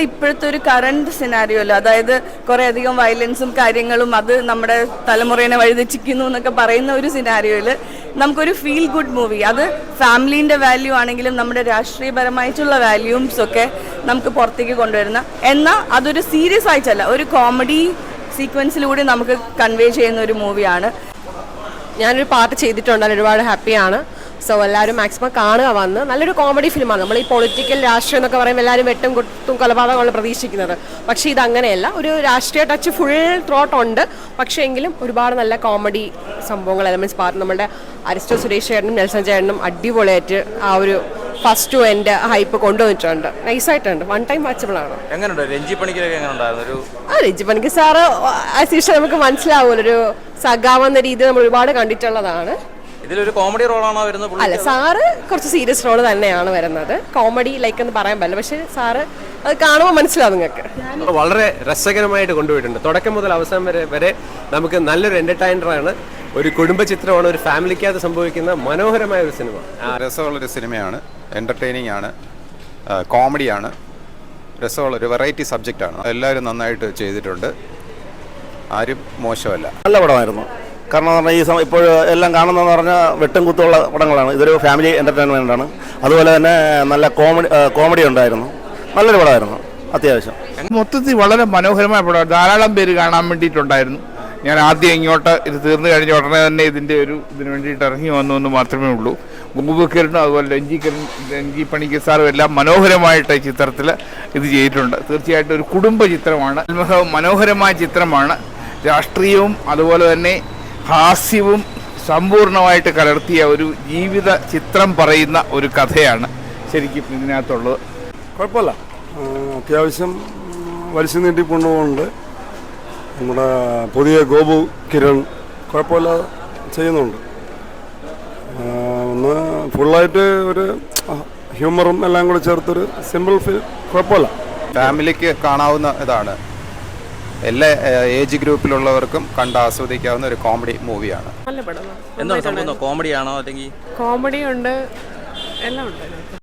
ഇപ്പോഴത്തെ ഒരു കറണ്ട് സിനാരിയോല്ലോ, അതായത് കുറെ അധികം വയലൻസും കാര്യങ്ങളും അത് നമ്മുടെ തലമുറയെ വഴിതെറ്റിക്കുന്നു എന്നൊക്കെ പറയുന്ന ഒരു സിനാരിയോയില് നമുക്കൊരു ഫീൽ ഗുഡ് മൂവി, അത് ഫാമിലീൻ്റെ വാല്യൂ ആണെങ്കിലും നമ്മുടെ രാഷ്ട്രീയപരമായിട്ടുള്ള വാല്യൂംസ് ഒക്കെ നമുക്ക് പുറത്തേക്ക് കൊണ്ടുവരുന്ന, എന്നാൽ അതൊരു സീരിയസ് ആയിട്ടല്ല, ഒരു കോമഡി സീക്വൻസിലൂടെ നമുക്ക് കൺവേ ചെയ്യുന്ന ഒരു മൂവിയാണ്. ഞാനൊരു പാർട്ട് ചെയ്തിട്ടുണ്ട്, ഒരുപാട് ഹാപ്പിയാണ്. സോ എല്ലാവരും മാക്സിമം കാണുക വന്ന്. നല്ലൊരു കോമഡി ഫിലിമാണ്. നമ്മൾ ഈ പൊളിറ്റിക്കൽ രാഷ്ട്രീയം എന്നൊക്കെ പറയുമ്പോൾ എല്ലാവരും വെട്ടും കുത്തും കൊലപാതകമാണ് പ്രതീക്ഷിക്കുന്നത്. പക്ഷേ ഇതങ്ങനെയല്ല, ഒരു രാഷ്ട്രീയ ടച്ച് ഫുൾ ത്രോട്ട് ഉണ്ട്. പക്ഷേ എങ്കിലും ഒരുപാട് നല്ല കോമഡി സംഭവങ്ങൾ എലമെന്റ്സ് പാർട്ട് നമ്മുടെ അരിസ്റ്റോ സുരേഷ് ചേട്ടനും നെൽസൺ ചേട്ടനും അടിപൊളിയായിട്ട് ആ ഒരു ഫസ്റ്റ് ടു എൻഡ് ഹൈപ്പ് കൊണ്ടുവന്നിട്ടുണ്ട്. നൈസായിട്ടുണ്ട്, വൺ ടൈം വാച്ചബിൾ ആണ്. Ranji Panicker sir as usual നമുക്ക് മനസ്സിലാവുമല്ലോ, ഒരു സഖാവെന്ന രീതി നമ്മൾ ഒരുപാട് കണ്ടിട്ടുള്ളതാണ്. ഇതിലൊരു കോമഡി റോളാണോ വരുന്നത്? അല്ല, സാറ് കുറച്ച് സീരിയസ് റോൾ തന്നെയാണ് വരുന്നത്. കോമഡി ലൈക്ക് എന്ന് പറയാൻ പറ്റില്ല, പക്ഷെ സാറ് അത് കാണുമ്പോൾ മനസ്സിലാവും നിങ്ങൾക്ക്. വളരെ രസകരമായിട്ട് കൊണ്ടുപോയിട്ടുണ്ട്. തുടക്കം മുതൽ അവസാനം വരെ നമുക്ക് നല്ലൊരു എന്റർടൈനറാണ്. ഒരു കുടുംബ ചിത്രമാണ്, ഒരു ഫാമിലിക്കകത്ത് സംഭവിക്കുന്ന മനോഹരമായ ഒരു സിനിമ. രസമുള്ളൊരു സിനിമയാണ്, എന്റർടൈനിങ് ആണ്, കോമഡിയാണ്, രസമുള്ളൊരു വെറൈറ്റി സബ്ജക്റ്റാണ്. എല്ലാവരും നന്നായിട്ട് ചെയ്തിട്ടുണ്ട്, ആരും മോശമല്ല. നല്ല പടമായിരുന്നു. കാരണം എന്ന് പറഞ്ഞാൽ ഇപ്പോൾ എല്ലാം കാണുന്നതെന്ന് പറഞ്ഞാൽ വെട്ടും കുത്തുള്ള പടങ്ങളാണ്. ഇതൊരു ഫാമിലി എൻ്റർടൈൻമെൻ്റ് ആണ്. അതുപോലെ തന്നെ നല്ല കോമഡി ഉണ്ടായിരുന്നു. നല്ലൊരു പടമായിരുന്നു അത്യാവശ്യം. മൊത്തത്തിൽ വളരെ മനോഹരമായ പടമാണ്. ധാരാളം പേര് കാണാൻ വേണ്ടിയിട്ടുണ്ടായിരുന്നു. ഞാൻ ആദ്യം ഇങ്ങോട്ട് ഇത് തീർന്നു കഴിഞ്ഞ ഉടനെ തന്നെ ഇതിന് വേണ്ടിയിട്ട് ഇറങ്ങി വന്നു എന്ന് മാത്രമേ ഉള്ളൂ. ബുബക്കറിനും അതുപോലെ രഞ്ജി പണിക്കർ സാറും എല്ലാം മനോഹരമായിട്ട് ഈ ചിത്രത്തിൽ ഇത് ചെയ്തിട്ടുണ്ട്. തീർച്ചയായിട്ടും ഒരു കുടുംബ ചിത്രമാണ്, മനോഹരമായ ചിത്രമാണ്. രാഷ്ട്രീയവും അതുപോലെ തന്നെ ഹാസ്യവും സമ്പൂർണമായിട്ട് കലർത്തിയ ഒരു ജീവിത ചിത്രം പറയുന്ന ഒരു കഥയാണ് ശരിക്കും ഇതിനകത്തുള്ളത്. കുഴപ്പമില്ല, അത്യാവശ്യം വലിച്ചു നീട്ടി കൊണ്ടുപോകുന്നുണ്ട്. നമ്മുടെ പുതിയ ഗോപു കിരൺ കുഴപ്പമില്ല ചെയ്യുന്നുണ്ട്. ഒന്ന് ഫുള്ളായിട്ട് ഒരു ഹ്യൂമറും എല്ലാം കൂടെ ചേർത്തൊരു സിമ്പിൾ ഫിലിം, കുഴപ്പമില്ല. ഫാമിലിക്ക് കാണാവുന്ന ഇതാണ്. എല്ലാ ഏജ് ഗ്രൂപ്പിലുള്ളവർക്കും കണ്ട് ആസ്വദിക്കാവുന്ന ഒരു കോമഡി മൂവിയാണ്. എന്താണ് സംഭവം? കോമഡിയാണോ അല്ലെങ്കിൽ കോമഡി ഉണ്ട്, എല്ലാം ഉണ്ട്.